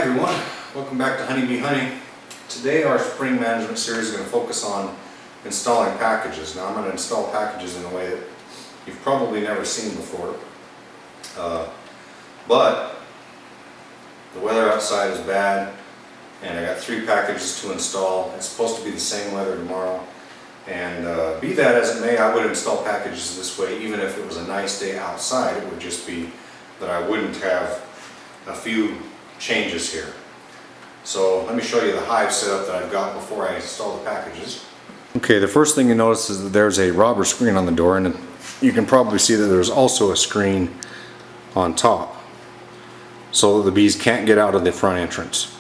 everyone, welcome back to Honeybee Honey. Today our spring management series is going to focus on installing packages. Now I'm going to install packages in a way that you've probably never seen before. But the weather outside is bad and I got 3 packages to install. It's supposed to be the same weather tomorrow. And be that as it may, I would install packages this way even if it was a nice day outside. It would just be that I wouldn't have a few changes here. So let me show you the hive setup that I've got before I install the packages. Okay, the first thing you notice is that there's a robber screen on the door, and you can probably see that there's also a screen on top so that the bees can't get out of the front entrance.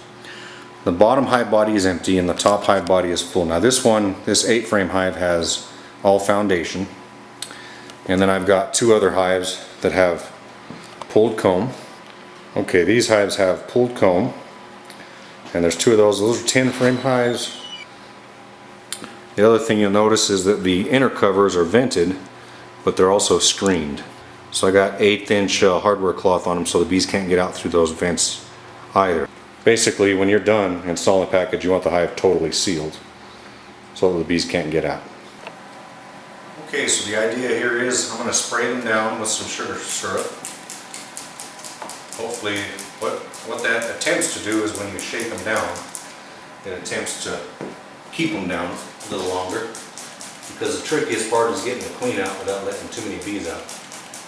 The bottom hive body is empty and the top hive body is full. Now this 8-frame hive has all foundation, and then I've got 2 other hives that have pulled comb. Okay, these hives have pulled comb, and there's 2 of those. Those are 10-frame hives. The other thing you'll notice is that the inner covers are vented, but they're also screened. So I got 1/8" hardware cloth on them so the bees can't get out through those vents either. Basically, when you're done installing a package, you want the hive totally sealed so that the bees can't get out. Okay, so the idea here is I'm going to spray them down with some sugar syrup. Hopefully what that attempts to do is when you shake them down, it attempts to keep them down a little longer, because the trickiest part is getting the queen out without letting too many bees out.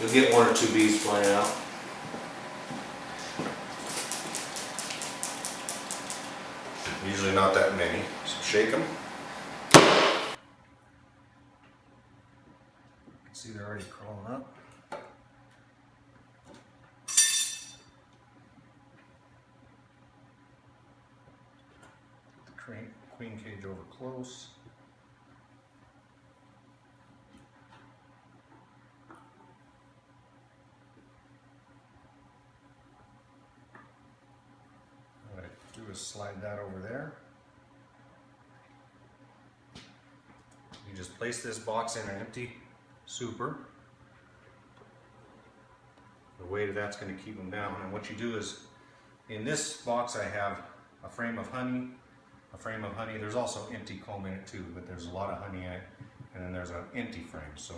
You'll get 1 or 2 bees flying out. Usually not that many, so shake them. You can see they're already crawling up. Queen cage over close. What I do is slide that over there. You just place this box in an empty super. The weight of that's going to keep them down. And what you do is, in this box I have a frame of honey. There's also empty comb in it too, but there's a lot of honey in it, and then there's an empty frame. So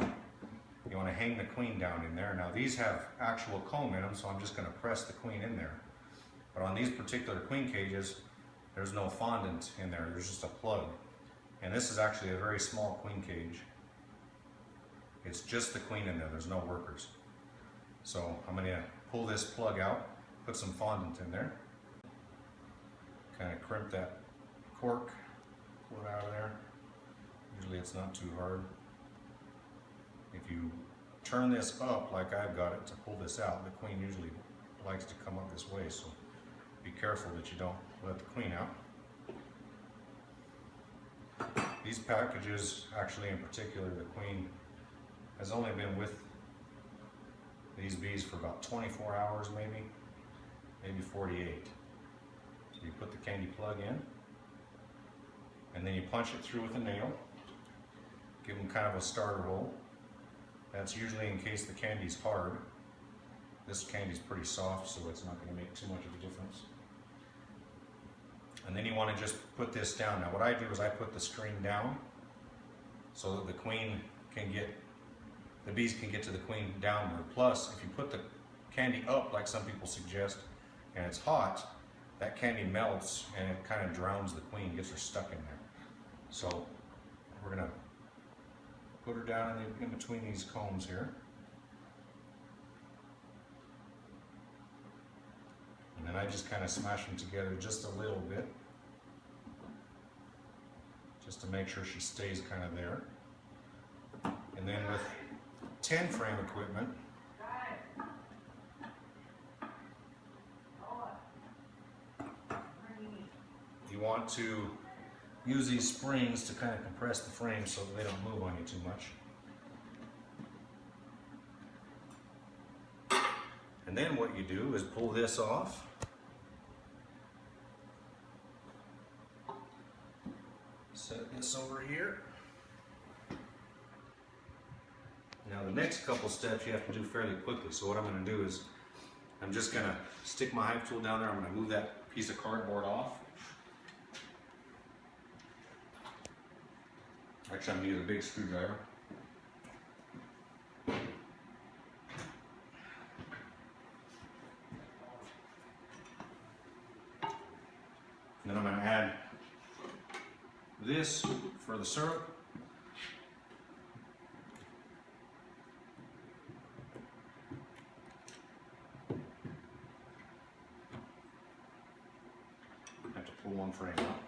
you want to hang the queen down in there. Now these have actual comb in them, so I'm just going to press the queen in there. But on these particular queen cages, there's no fondant in there, there's just a plug. And this is actually a very small queen cage. It's just the queen in there, there's no workers. So I'm going to pull this plug out, put some fondant in there, kind of crimp that cork, pull it out of there. Usually it's not too hard. If you turn this up like I've got it to pull this out, the queen usually likes to come up this way, so be careful that you don't let the queen out. These packages, actually in particular, the queen has only been with these bees for about 24 hours maybe 48. So you put the candy plug in, and then you punch it through with a nail, give them kind of a starter hole. That's usually in case the candy's hard. This candy's pretty soft, so it's not going to make too much of a difference. And then you want to just put this down. Now what I do is I put the screen down so that the bees can get to the queen downward. Plus, if you put the candy up like some people suggest and it's hot, that candy melts and it kind of drowns the queen, gets her stuck in there. So we're going to put her down in between these combs here. And then I just kind of smash them together just a little bit, just to make sure she stays kind of there. And then with 10-frame equipment, you want to use these springs to kind of compress the frame so that they don't move on you too much. And then what you do is pull this off. Set this over here. Now the next couple steps you have to do fairly quickly. So what I'm going to do is I'm just going to stick my hive tool down there. I'm going to move that piece of cardboard off. Actually, I'm using a big screwdriver. And then I'm going to add this for the syrup. I have to pull one frame out.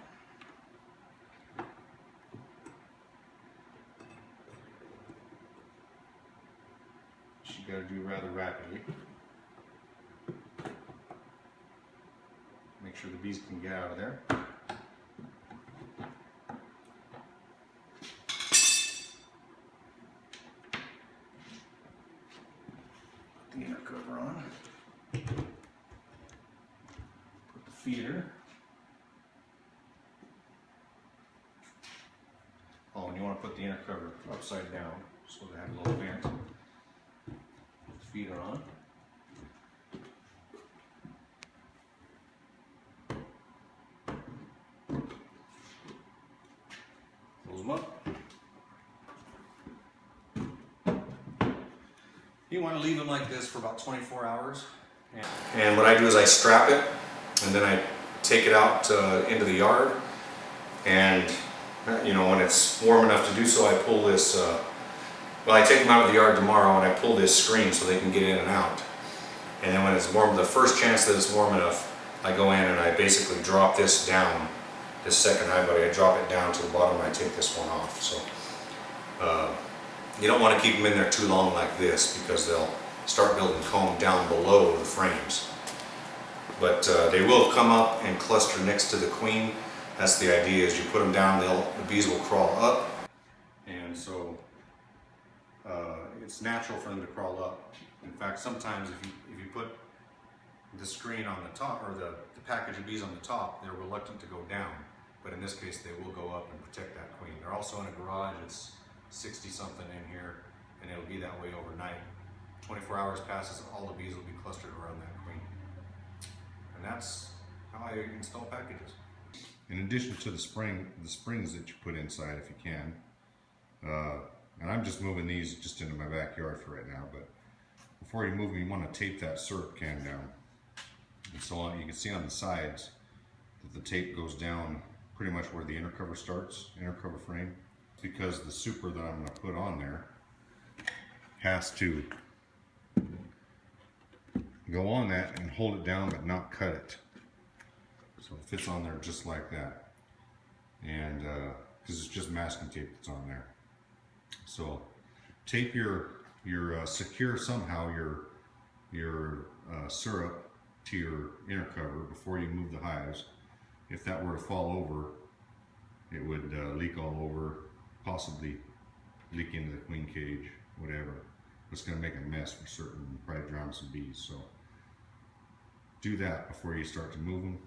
You got to do rather rapidly. Make sure the bees can get out of there. Put the inner cover on. Put the feeder. Oh, and you want to put the inner cover upside down so they have a little vent. Put the feeder on. Close them up. You want to leave them like this for about 24 hours. And what I do is I strap it, and then I take it out into the yard, and you know, when it's warm enough to do so, I pull this, well, I take them out of the yard tomorrow and I pull this screen so they can get in and out. And then when it's warm, the first chance that it's warm enough, I go in and I basically drop this down, this second hive body, I drop it down to the bottom and I take this one off. So you don't want to keep them in there too long like this because they'll start building comb down below the frames. But they will come up and cluster next to the queen. That's the idea, is you put them down, the bees will crawl up. And so it's natural for them to crawl up. In fact, sometimes if you put the screen on the top, or the package of bees on the top, they're reluctant to go down. But in this case, they will go up and protect that queen. They're also in a garage, it's 60 something in here, and it'll be that way overnight. 24 hours passes, all the bees will be clustered around that queen. And that's how I install packages. In addition to the springs that you put inside if you can, and I'm just moving these just into my backyard for right now, but before you move them, you want to tape that syrup can down. And so you can see on the sides that the tape goes down pretty much where the inner cover starts, inner cover frame, because the super that I'm going to put on there has to go on that and hold it down but not cut it. So it fits on there just like that, and because it's just masking tape that's on there. So tape your secure somehow your syrup to your inner cover before you move the hives. If that were to fall over, it would leak all over, possibly leak into the queen cage, whatever. It's going to make a mess for certain, probably drown some bees. So do that before you start to move them.